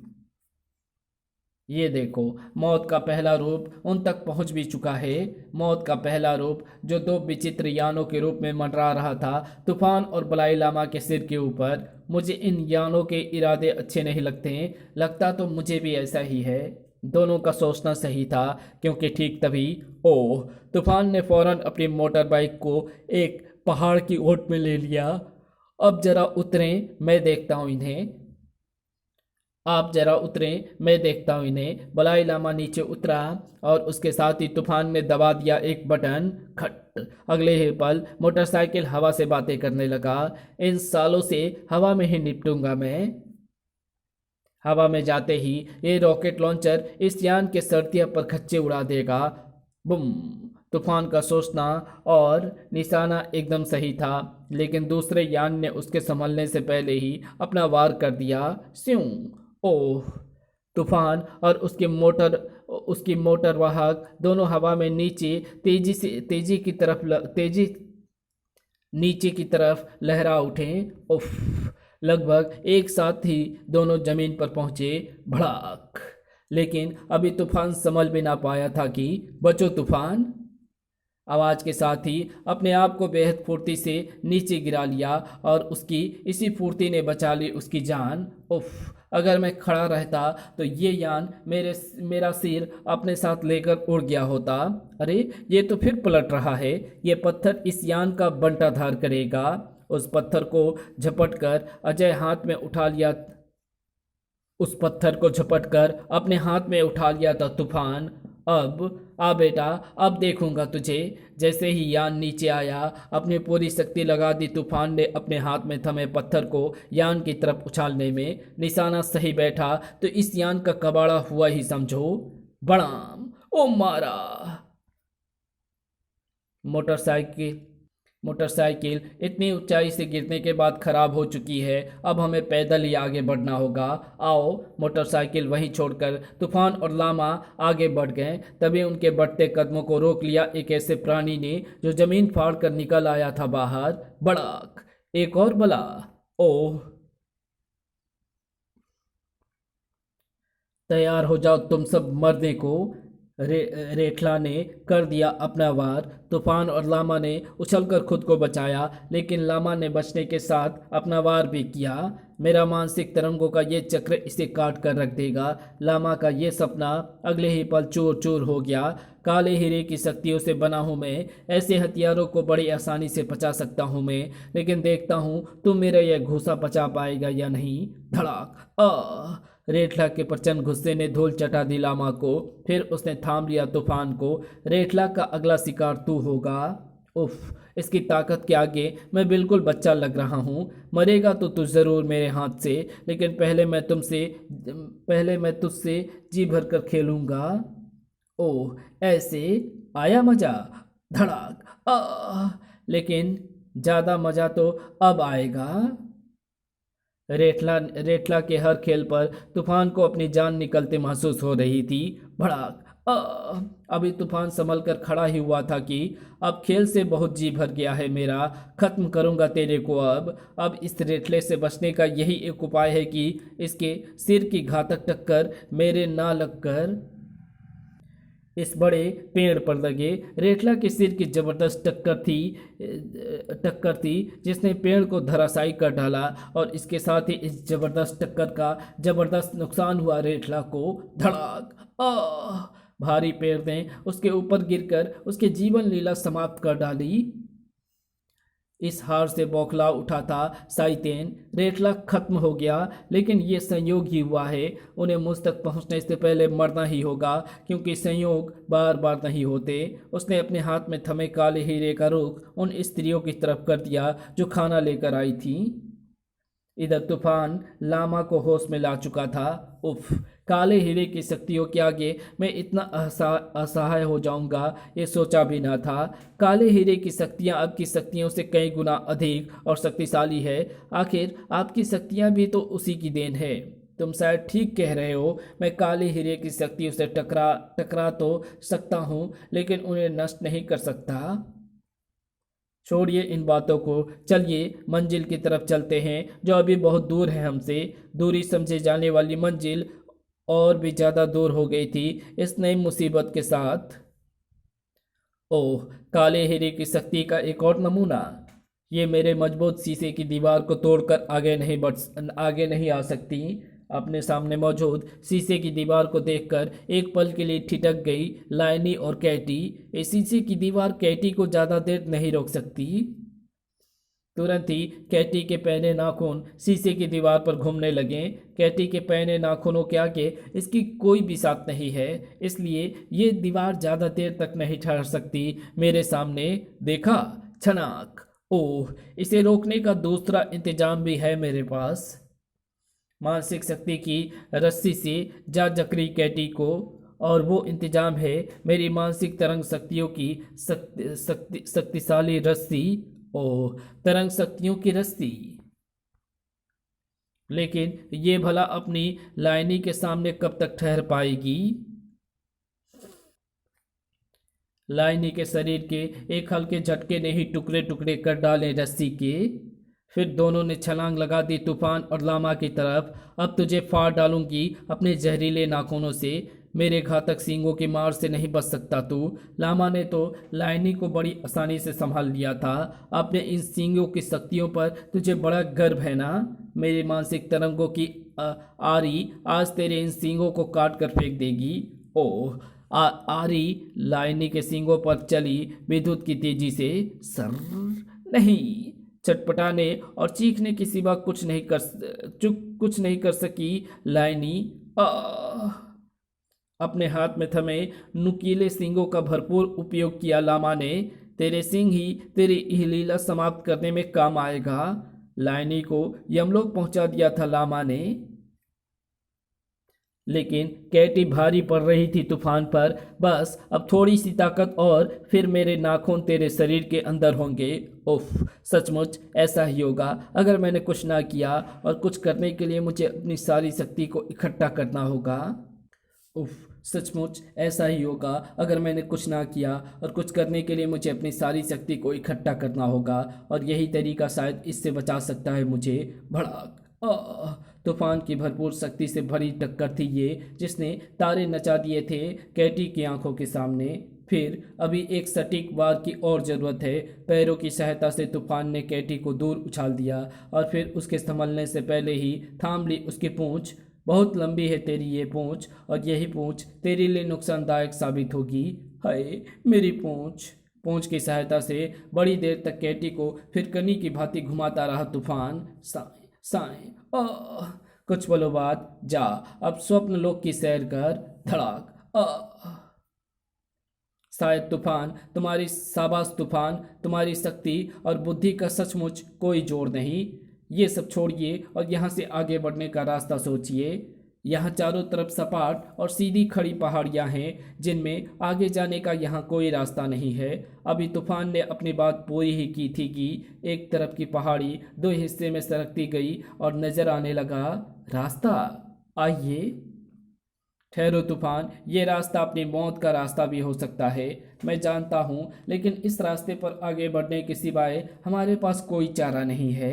ये देखो, मौत का पहला रूप उन तक पहुंच भी चुका है। मौत का पहला रूप जो दो विचित्र यानों के रूप में मंडरा रहा था तूफान और बलाई लामा के सिर के ऊपर। मुझे इन यानों के इरादे अच्छे नहीं लगते। लगता तो मुझे भी ऐसा ही है। दोनों का सोचना सही था, क्योंकि ठीक तभी ओह, तूफान ने फौरन अपनी मोटर बाइक को एक पहाड़ की ओट में ले लिया। अब जरा उतरें, मैं देखता हूँ इन्हें। आप जरा उतरें, मैं देखता हूँ इन्हें। बलाई लामा नीचे उतरा और उसके साथ ही तूफान ने दबा दिया एक बटन। खट। अगले ही पल मोटरसाइकिल हवा से बातें करने लगा। इन सालों से हवा में ही निपटूंगा मैं। हवा में जाते ही ये रॉकेट लॉन्चर इस यान के सर्दियों पर खच्चे उड़ा देगा। बुम। तूफान का सोचना और निशाना एकदम सही था, लेकिन दूसरे यान ने उसके संभलने से पहले ही अपना वार कर दिया। स्यूं। ओह। तूफान और उसकी मोटर वाहक दोनों हवा में तेजी नीचे की तरफ लहरा उठे। उफ। लगभग एक साथ ही दोनों जमीन पर पहुंचे। भड़ाक। लेकिन अभी तूफान संभल भी ना पाया था कि बचो तूफान। आवाज के साथ ही अपने आप को बेहद फुर्ती से नीचे गिरा लिया और उसकी इसी फुर्ती ने बचा ली उसकी जान। उफ। अगर मैं खड़ा रहता तो ये यान मेरा सिर अपने साथ लेकर उड़ गया होता। अरे, ये तो फिर पलट रहा है। ये पत्थर इस यान का बंटाधार करेगा। उस पत्थर को झपटकर अजय हाथ में उठा लिया उस पत्थर को झपटकर अपने हाथ में उठा लिया था तूफान। अब आ बेटा, अब देखूंगा तुझे। जैसे ही यान नीचे आया, अपनी पूरी शक्ति लगा दी तूफान ने अपने हाथ में थमे पत्थर को यान की तरफ उछालने में। निशाना सही बैठा तो इस यान का कबाड़ा हुआ ही समझो। बड़ाम। ओ मारा। मोटरसाइकिल इतनी ऊंचाई से गिरने के बाद खराब हो चुकी है। अब हमें पैदल ही आगे बढ़ना होगा। आओ। मोटरसाइकिल वहीं छोड़कर तूफान और लामा आगे बढ़ गए। तभी उनके बढ़ते कदमों को रोक लिया एक ऐसे प्राणी ने जो जमीन फाड़ कर निकल आया था बाहर। बड़ाक। एक और बला। ओह। तैयार हो जाओ तुम सब मरने को। रेखला ने कर दिया अपना वार। तूफान और लामा ने उछलकर खुद को बचाया, लेकिन लामा ने बचने के साथ अपना वार भी किया। मेरा मानसिक तरंगों का ये चक्र इसे काट कर रख देगा। लामा का ये सपना अगले ही पल चूर चूर हो गया। काले हीरे की शक्तियों से बना हूं मैं, ऐसे हथियारों को बड़ी आसानी से पचा सकता हूं मैं, लेकिन देखता हूं तुम मेरा यह घूंसा पचा पाएगा या नहीं। धड़ाक। रेठला के प्रचंड गुस्से ने धूल चटा दी लामा को। फिर उसने थाम लिया तूफान को। रेठला का अगला शिकार तू होगा। उफ, इसकी ताकत के आगे मैं बिल्कुल बच्चा लग रहा हूँ। मरेगा तो तू जरूर मेरे हाथ से, लेकिन पहले मैं तुझसे जी भर कर खेलूंगा। ओह, ऐसे आया मजा। धड़ाक। लेकिन ज्यादा मजा तो अब आएगा। रेठला के हर खेल पर तूफान को अपनी जान निकलते महसूस हो रही थी। भड़ाक। अभी तूफान संभल कर खड़ा ही हुआ था कि अब खेल से बहुत जी भर गया है मेरा। खत्म करूंगा तेरे को अब इस रेठले से बचने का यही एक उपाय है कि इसके सिर की घातक टक्कर मेरे ना लगकर इस बड़े पेड़ पर लगे। रेठला के सिर की जबरदस्त टक्कर थी जिसने पेड़ को धराशायी कर डाला, और इसके साथ ही इस जबरदस्त टक्कर का जबरदस्त नुकसान हुआ रेठला को। धड़ाक। भारी पेड़ ने उसके ऊपर गिरकर उसके जीवन लीला समाप्त कर डाली। इस हार से बौखला उठा था साइतेन। रेठला खत्म हो गया, लेकिन ये संयोग ही हुआ है। उन्हें मुझ तक पहुंचने से पहले मरना ही होगा, क्योंकि संयोग बार बार नहीं होते। उसने अपने हाथ में थमे काले हीरे का रुख उन स्त्रियों की तरफ कर दिया जो खाना लेकर आई थी। इधर तूफान लामा को होश में ला चुका था। उफ, काले हीरे की शक्तियों के आगे मैं इतना असहाय हो जाऊंगा ये सोचा भी ना था। काले हीरे की शक्तियां आपकी शक्तियों से कई गुना अधिक और शक्तिशाली है। आखिर आपकी शक्तियां भी तो उसी की देन है। तुम शायद ठीक कह रहे हो। मैं काले हीरे की शक्तियों से टकरा तो सकता हूँ, लेकिन उन्हें नष्ट नहीं कर सकता। छोड़िए इन बातों को, चलिए मंजिल की तरफ चलते हैं जो अभी बहुत दूर है हमसे। दूरी समझे जाने वाली मंजिल और भी ज्यादा दूर हो गई थी इस नई मुसीबत के साथ। ओह, काले हीरे की शक्ति का एक और नमूना। ये मेरे मजबूत शीशे की दीवार को तोड़कर आगे नहीं आ सकती। अपने सामने मौजूद शीशे की दीवार को देखकर एक पल के लिए ठिठक गई लाइनी और कैटी। इस शीशे की दीवार कैटी को ज्यादा देर नहीं रोक सकती। तुरंत ही कैटी के पैने नाखून शीशे की दीवार पर घूमने लगे। कैटी के पैने नाखूनों के आगे इसकी कोई भी साथ नहीं है, इसलिए ये दीवार ज्यादा देर तक नहीं ठहर सकती मेरे सामने। देखा, छनाक। ओह, इसे रोकने का दूसरा इंतजाम भी है मेरे पास। मानसिक शक्ति की रस्सी से जा जकरी कैटी को, और वो इंतजाम है मेरी मानसिक तरंग शक्तियों की शक्तिशाली रस्सी। ओह, तरंग शक्तियों की रस्सी। लेकिन ये भला अपनी लाइनी के सामने कब तक ठहर पाएगी। लाइनी के शरीर के एक हल्के झटके ने ही टुकड़े टुकड़े कर डाले रस्सी के। फिर दोनों ने छलांग लगा दी तूफान और लामा की तरफ। अब तुझे फाड़ डालूंगी अपने जहरीले नाखूनों से। मेरे घातक सींगों की मार से नहीं बच सकता तू। लामा ने तो लाइनी को बड़ी आसानी से संभाल लिया था। अपने इन सींगों की शक्तियों पर तुझे बड़ा गर्व है ना। मेरी मानसिक तरंगों की आरी आज तेरे इन सींगों को काट कर फेंक देगी। ओह, आरी लाइनी के सींगों पर चली विद्युत की तेजी से। सर नहीं, चटपटाने और चीखने के सिवा कुछ नहीं कर सकी लाइनी। अपने हाथ में थमे नुकीले सींगों का भरपूर उपयोग किया लामा ने। तेरे सिंह ही तेरी लीला समाप्त करने में काम आएगा। लाइनी को यमलोक पहुंचा दिया था लामा ने, लेकिन कैटी भारी पड़ रही थी तूफान पर। बस अब थोड़ी सी ताकत और फिर मेरे नाखून तेरे शरीर के अंदर होंगे। उफ, सचमुच ऐसा ही होगा अगर मैंने कुछ ना किया, और कुछ करने के लिए मुझे अपनी सारी शक्ति को इकट्ठा करना होगा। उफ, सचमुच ऐसा ही होगा अगर मैंने कुछ ना किया, और कुछ करने के लिए मुझे अपनी सारी शक्ति को इकट्ठा करना होगा, और यही तरीका शायद इससे बचा सकता है मुझे। भड़ाक। तूफान की भरपूर शक्ति से भरी टक्कर थी ये, जिसने तारे नचा दिए थे कैटी की आंखों के सामने। फिर अभी एक सटीक वार की और जरूरत है। पैरों की सहायता से तूफान ने कैटी को दूर उछाल दिया और फिर उसके संभलने से पहले ही थाम ली उसकी पूंछ। बहुत लंबी है तेरी ये पूंछ और यही पूंछ तेरे लिए नुकसानदायक साबित होगी। हाय मेरी पूंछ। पूंछ की सहायता से बड़ी देर तक कैटी को फिर कनी की भांति घुमाता रहा तूफान। साए साए आह। कुछ पलों बाद जा अब स्वप्न लोक की सैर कर। धड़ाक आह। शायद तूफान तुम्हारी शाबाश तूफान, तुम्हारी शक्ति और बुद्धि का सचमुच कोई जोड़ नहीं। ये सब छोड़िए और यहाँ से आगे बढ़ने का रास्ता सोचिए। यहाँ चारों तरफ सपाट और सीधी खड़ी पहाड़ियाँ हैं जिनमें आगे जाने का यहाँ कोई रास्ता नहीं है। अभी तूफान ने अपनी बात पूरी ही की थी कि एक तरफ की पहाड़ी दो हिस्से में सरकती गई और नजर आने लगा रास्ता। आइए। ठहरो तूफान, ये रास्ता अपनी मौत का रास्ता भी हो सकता है, मैं जानता हूँ, लेकिन इस रास्ते पर आगे बढ़ने के सिवाय हमारे पास कोई चारा नहीं है।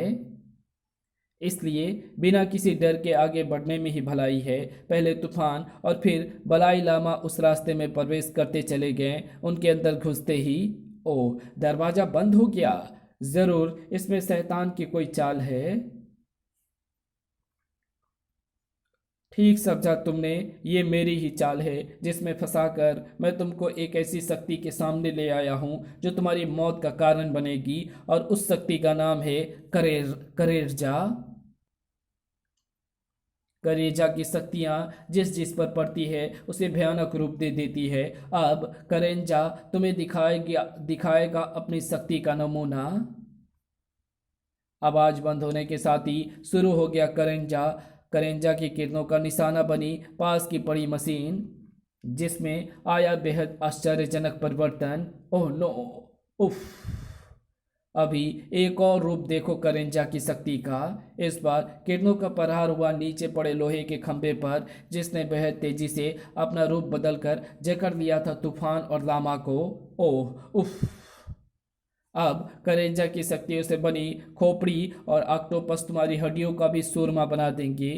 इसलिए बिना किसी डर के आगे बढ़ने में ही भलाई है। पहले तूफान और फिर बलाई लामा उस रास्ते में प्रवेश करते चले गए। उनके अंदर घुसते ही ओ, दरवाजा बंद हो गया। जरूर इसमें शैतान की कोई चाल है। ठीक समझा तुमने, ये मेरी ही चाल है जिसमें फंसाकर मैं तुमको एक ऐसी शक्ति के सामने ले आया हूँ जो तुम्हारी मौत का कारण बनेगी। और उस शक्ति का नाम है करेरजा। करेजा की शक्तियाँ जिस जिस पर पड़ती है उसे भयानक रूप दे देती है। अब करेंजा तुम्हें दिखाएगा अपनी शक्ति का नमूना। आवाज बंद होने के साथ ही शुरू हो गया करेंजा। करेंजा की किरणों का निशाना बनी पास की पड़ी मशीन, जिसमें आया बेहद आश्चर्यजनक परिवर्तन। ओह नो, उफ। अभी एक और रूप देखो करेंजा की शक्ति का। इस बार किरणों का प्रहार हुआ नीचे पड़े लोहे के खंभे पर, जिसने बेहद तेजी से अपना रूप बदलकर जकड़ लिया था तूफान और लामा को। ओह उफ। अब करेंजा की शक्तियों से बनी खोपड़ी और ऑक्टोपस तुम्हारी हड्डियों का भी सूरमा बना देंगे।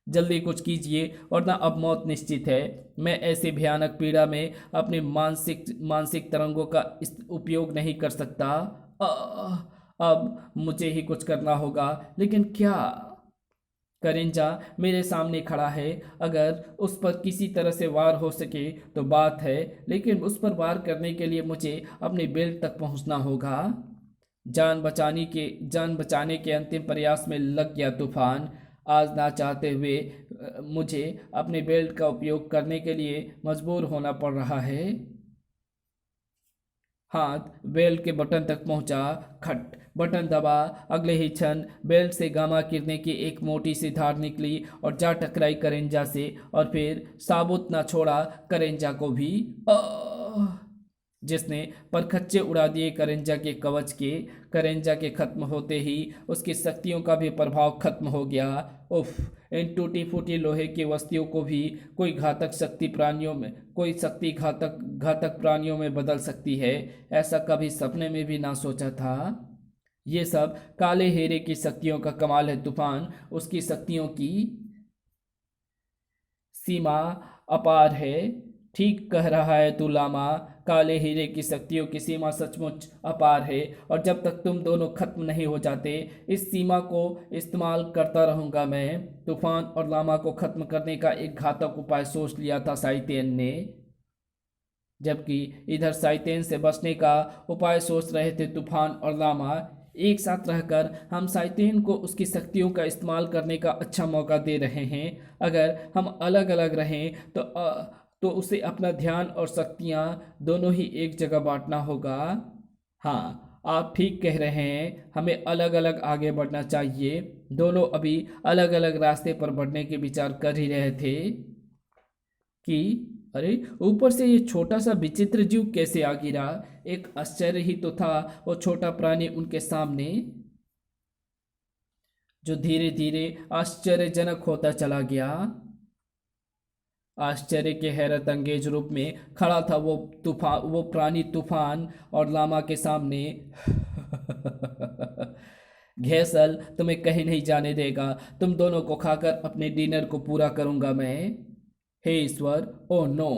जल्दी कुछ कीजिए वरना अब मौत निश्चित है। मैं ऐसी भयानक पीड़ा में अपने मानसिक तरंगों का उपयोग नहीं कर सकता। अब मुझे ही कुछ करना होगा, लेकिन क्या? करेंजा मेरे सामने खड़ा है। अगर उस पर किसी तरह से वार हो सके तो बात है, लेकिन उस पर वार करने के लिए मुझे अपने बेल्ट तक पहुंचना होगा। जान बचाने के अंतिम प्रयास में लग गया तूफान। आज ना चाहते हुए मुझे अपने बेल्ट का उपयोग करने के लिए मजबूर होना पड़ रहा है। हाथ बेल्ट के बटन तक पहुंचा। खट, बटन दबा। अगले ही क्षण बेल्ट से गामा किरने की एक मोटी सी धार निकली और जा टकराई करेंजा से, और फिर साबुत ना छोड़ा करेंजा को भी, जिसने परखच्चे उड़ा दिए करेंजा के कवच के। करेंजा के खत्म होते ही उसकी शक्तियों का भी प्रभाव खत्म हो गया। उफ, इन टूटी फूटी लोहे की वस्तुओं को भी कोई शक्ति घातक प्राणियों में बदल सकती है, ऐसा कभी सपने में भी ना सोचा था। ये सब काले हीरे की शक्तियों का कमाल है तूफान। उसकी शक्तियों की सीमा अपार है। ठीक कह रहा है तू लामा, काले हीरे की शक्तियों की सीमा सचमुच अपार है, और जब तक तुम दोनों खत्म नहीं हो जाते इस सीमा को इस्तेमाल करता रहूंगा मैं। तूफान और लामा को खत्म करने का एक घातक उपाय सोच लिया था साइतेन ने, जबकि इधर साइतेन से बचने का उपाय सोच रहे थे तूफान और लामा। एक साथ रहकर हम साइतेन को उसकी शक्तियों का इस्तेमाल करने का अच्छा मौका दे रहे हैं। अगर हम अलग अलग रहें तो उसे अपना ध्यान और शक्तियाँ दोनों ही एक जगह बांटना होगा। हाँ, आप ठीक कह रहे हैं, हमें अलग अलग आगे बढ़ना चाहिए। दोनों अभी अलग अलग रास्ते पर बढ़ने के विचार कर ही रहे थे कि अरे, ऊपर से ये छोटा सा विचित्र जीव कैसे आ गिरा। एक आश्चर्य ही तो था वो छोटा प्राणी उनके सामने, जो धीरे धीरे आश्चर्यजनक होता चला गया। आश्चर्य के हैरत अंगेज रूप में खड़ा था वो प्राणी तूफान और लामा के सामने। घैसल तुम्हें कहीं नहीं जाने देगा, तुम दोनों को खाकर अपने डिनर को पूरा करूंगा मैं। हे ईश्वर, ओ नो।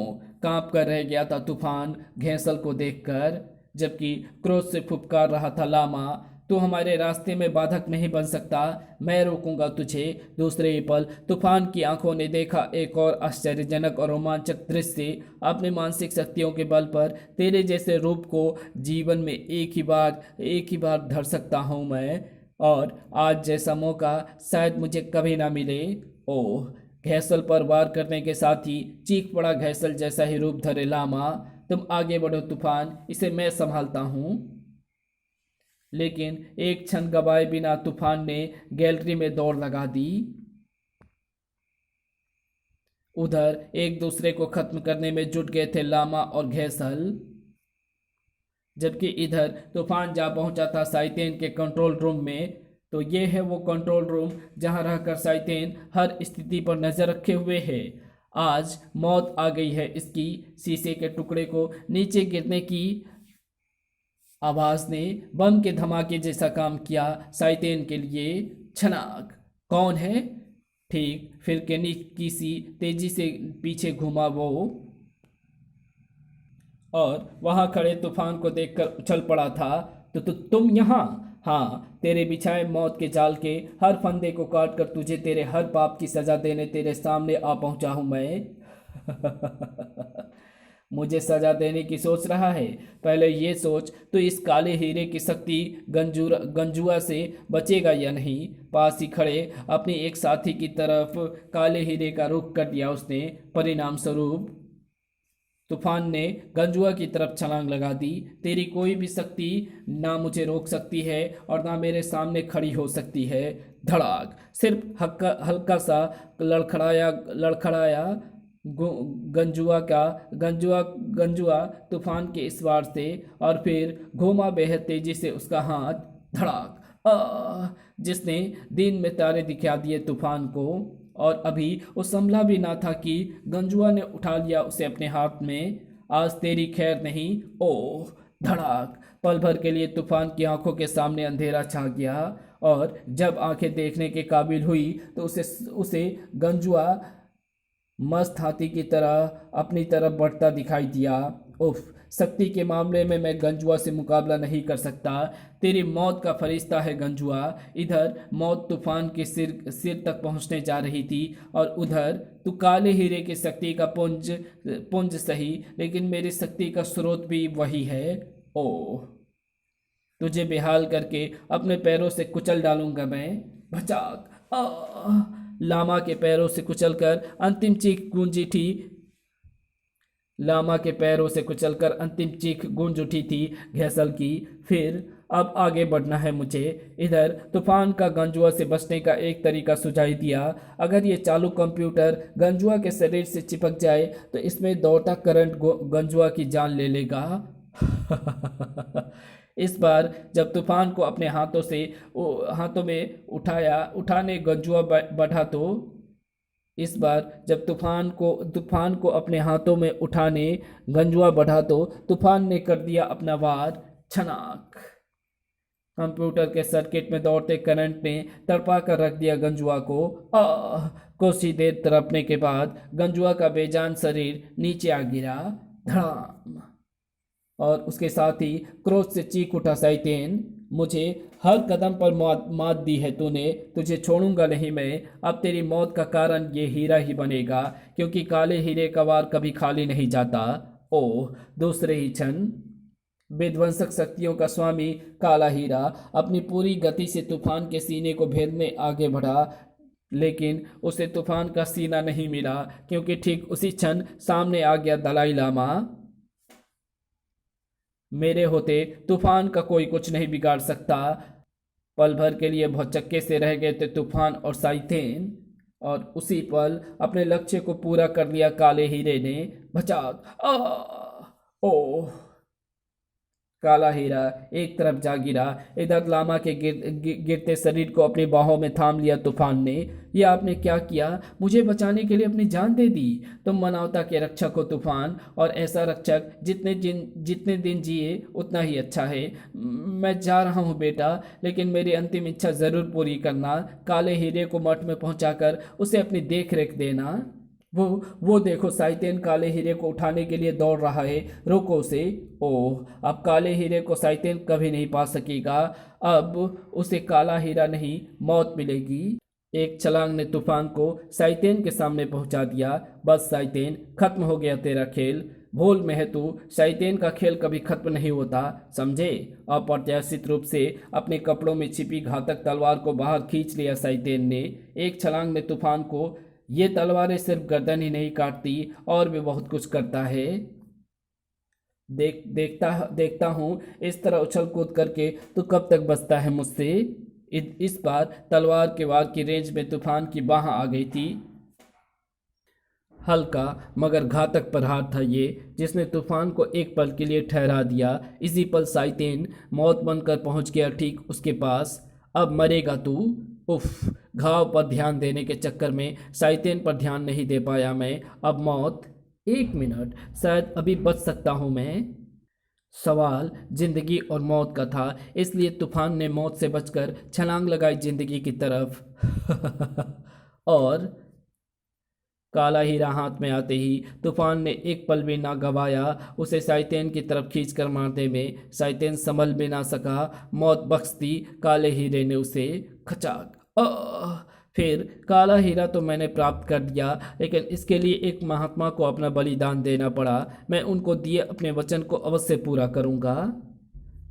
कांप कर रह गया था तूफान घेंसल को देखकर, जबकि क्रोध से फुफकार रहा था लामा। तू हमारे रास्ते में बाधक नहीं बन सकता, मैं रोकूंगा तुझे। दूसरे ही पल तूफान की आंखों ने देखा एक और आश्चर्यजनक और रोमांचक दृश्य। अपनी मानसिक शक्तियों के बल पर तेरे जैसे रूप को जीवन में एक ही बार धर सकता हूं मैं, और आज जैसा मौका शायद मुझे कभी ना मिले। ओह। घैसल पर वार करने के साथ ही चीख पड़ा घैसल जैसा ही रूप धरे लामा। तुम आगे बढ़ो तूफान, इसे मैं संभालता हूं। लेकिन एक क्षण गवाए बिना तूफान ने गैलरी में दौड़ लगा दी। उधर एक दूसरे को खत्म करने में जुट गए थे लामा और घैसल, जबकि इधर तूफान जा पहुंचा था साइतेन के कंट्रोल रूम में। तो ये है वो कंट्रोल रूम जहां रहकर साइतेन हर स्थिति पर नजर रखे हुए है। आज मौत आ गई है इसकी। शीशे के टुकड़े को नीचे गिरने की आवाज ने बम के धमाके जैसा काम किया साइतेन के लिए। छनाक। कौन है? ठीक फिर केनी की सी तेजी से पीछे घुमा वो, और वहां खड़े तूफान को देखकर उछल पड़ा था। तो तुम यहाँ? हाँ, तेरे बिछाए मौत के जाल के हर फंदे को काट कर तुझे तेरे हर पाप की सजा देने तेरे सामने आ पहुंचा हूं मैं। मुझे सजा देने की सोच रहा है? पहले ये सोच तो इस काले हीरे की शक्ति गंजुआ से बचेगा या नहीं। पास ही खड़े अपने एक साथी की तरफ काले हीरे का रुख कर दिया उसने। परिणाम स्वरूप तूफान ने गंजुआ की तरफ छलांग लगा दी। तेरी कोई भी शक्ति ना मुझे रोक सकती है और ना मेरे सामने खड़ी हो सकती है। धड़ाक। सिर्फ हल्का सा लड़खड़ाया लड़खड़ाया गंजुआ तूफान के इस वार से, और फिर घूमा बेहद तेजी से उसका हाथ। धड़ाक। जिसने दिन में तारे दिखा दिए तूफान को, और अभी वो संभला भी ना था कि गंजुआ ने उठा लिया उसे अपने हाथ में। आज तेरी खैर नहीं। ओह। धड़ाक। पल भर के लिए तूफान की आंखों के सामने अंधेरा छा गया, और जब आंखें देखने के काबिल हुई तो उसे गंजुआ मस्त हाथी की तरह अपनी तरफ बढ़ता दिखाई दिया। उफ। शक्ति के मामले में मैं गंजुआ से मुकाबला नहीं कर सकता। तेरी मौत का फरिश्ता है गंजुआ। इधर मौत तूफान के सिर तक पहुंचने जा रही थी, और उधर तू काले हीरे की शक्ति का पुंज सही, लेकिन मेरी शक्ति का स्रोत भी वही है। ओह। तुझे बेहाल करके अपने पैरों से कुचल डालूंगा मैं। भचाक। लामा के पैरों से कुचलकर अंतिम चीख गूंजी थी। लामा के पैरों से कुचलकर अंतिम चीख गूंज उठी थी घैसल की। फिर अब आगे बढ़ना है मुझे। इधर तूफान का गंजुआ से बचने का एक तरीका सुझाई दिया। अगर ये चालू कंप्यूटर गंजुआ के शरीर से चिपक जाए तो इसमें दौड़ता करंट गंजुआ की जान ले लेगा। इस बार जब तूफान को अपने हाथों में उठाने गंजुआ बढ़ा तो इस बार जब तूफान को अपने हाथों में उठाने गंजुआ बढ़ा तो तूफान ने कर दिया अपना वार। छनाक। कंप्यूटर के सर्किट में दौड़ते करंट ने तड़पा कर रख दिया गंजुआ को। कुछ ही देर तड़पने के बाद गंजुआ का बेजान शरीर नीचे आ गिरा। धड़ाम। और उसके साथ ही क्रोध से चीख उठा साइतेन। मुझे हर कदम पर मात दी है तूने, तुझे छोड़ूंगा नहीं मैं। अब तेरी मौत का कारण ये हीरा ही बनेगा, क्योंकि काले हीरे का वार कभी खाली नहीं जाता। ओह। दूसरे ही क्षण विध्वंसक शक्तियों का स्वामी काला हीरा अपनी पूरी गति से तूफान के सीने को भेदने आगे बढ़ा, लेकिन उसे तूफान का सीना नहीं मिला, क्योंकि ठीक उसी क्षण सामने आ गया दलाई लामा। मेरे होते तूफान का कोई कुछ नहीं बिगाड़ सकता। पल भर के लिए भौचक्के से रह गए थे तूफान और साइथेन, और उसी पल अपने लक्ष्य को पूरा कर लिया काले हीरे ने। भचाक। ओह। काला हीरा एक तरफ जा गिरा। इधर लामा के गिरते शरीर को अपनी बाहों में थाम लिया तूफान ने। ये आपने क्या किया? मुझे बचाने के लिए अपनी जान दे दी। तुम मानवता के रक्षक हो तूफान, और ऐसा रक्षक जितने दिन जिए उतना ही अच्छा है। मैं जा रहा हूँ बेटा, लेकिन मेरी अंतिम इच्छा जरूर पूरी करना। काले हीरे को मठ में पहुंचाकर उसे अपनी देख रेख देना। वो देखो, साइतेन काले हीरे को उठाने के लिए दौड़ रहा है, रोको उसे। ओह, अब काले हीरे को साइतेन कभी नहीं पा सकेगा। अब उसे काला हीरा नहीं, मौत मिलेगी। एक छलांग ने तूफान को साइतेन के सामने पहुंचा दिया। बस साइतेन, खत्म हो गया तेरा खेल। भूल में है तू, साइतेन का खेल कभी खत्म नहीं होता, समझे। अप्रत्याशित रूप से अपने कपड़ों में छिपी घातक तलवार को बाहर खींच लिया साइतेन ने। एक छलांग में तूफान को, ये तलवारें सिर्फ गर्दन ही नहीं काटती, और भी बहुत कुछ करता है। देखता देखता हूँ इस तरह उछल कूद करके तू कब तक बचता है मुझसे। इस बार तलवार के वार की रेंज में तूफान की बाह आ गई थी। हल्का मगर घातक प्रहार था ये, जिसने तूफान को एक पल के लिए ठहरा दिया। इसी पल साइतेन मौत बनकर पहुंच गया ठीक उसके पास। अब मरेगा तू। उफ, घाव पर ध्यान देने के चक्कर में साइतेन पर ध्यान नहीं दे पाया मैं। अब मौत। 1 मिनट, शायद अभी बच सकता हूं मैं। सवाल जिंदगी और मौत का था, इसलिए तूफान ने मौत से बचकर छलांग लगाई जिंदगी की तरफ। और काला हीरा हाथ में आते ही तूफान ने एक पल भी ना गवाया उसे साइतेन की तरफ खींचकर मारने में। साइतेन संभल भी ना सका, मौत बख्श दी काले हीरे ने उसे। खचाक। फिर काला हीरा तो मैंने प्राप्त कर दिया, लेकिन इसके लिए एक महात्मा को अपना बलिदान देना पड़ा। मैं उनको दिए अपने वचन को अवश्य पूरा करूंगा,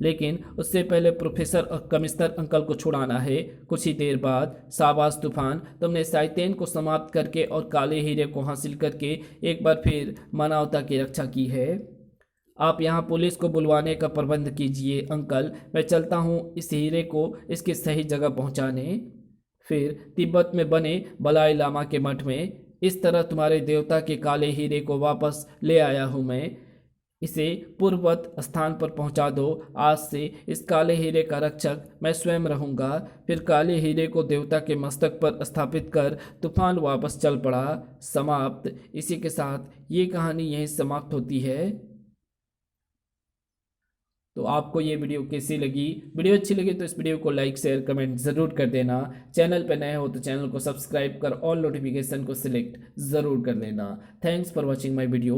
लेकिन उससे पहले प्रोफेसर और कमिश्नर अंकल को छुड़ाना है। कुछ ही देर बाद, शाबाश तूफान, तुमने साइतेन को समाप्त करके और काले हीरे को हासिल करके एक बार फिर मानवता की रक्षा की है। आप यहाँ पुलिस को बुलवाने का प्रबंध कीजिए अंकल, मैं चलता हूँ इस हीरे को इसकी सही जगह पहुँचाने। फिर तिब्बत में बने बलाई लामा के मठ में। इस तरह तुम्हारे देवता के काले हीरे को वापस ले आया हूँ मैं। इसे पूर्ववत स्थान पर पहुंचा दो। आज से इस काले हीरे का रक्षक मैं स्वयं रहूंगा। फिर काले हीरे को देवता के मस्तक पर स्थापित कर तूफान वापस चल पड़ा। समाप्त। इसी के साथ ये कहानी यहीं समाप्त होती है। तो आपको ये वीडियो कैसी लगी? वीडियो अच्छी लगी तो इस वीडियो को लाइक शेयर कमेंट ज़रूर कर देना। चैनल पर नए हो तो चैनल को सब्सक्राइब कर ऑल नोटिफिकेशन को सिलेक्ट ज़रूर कर लेना। Thanks for watching my video.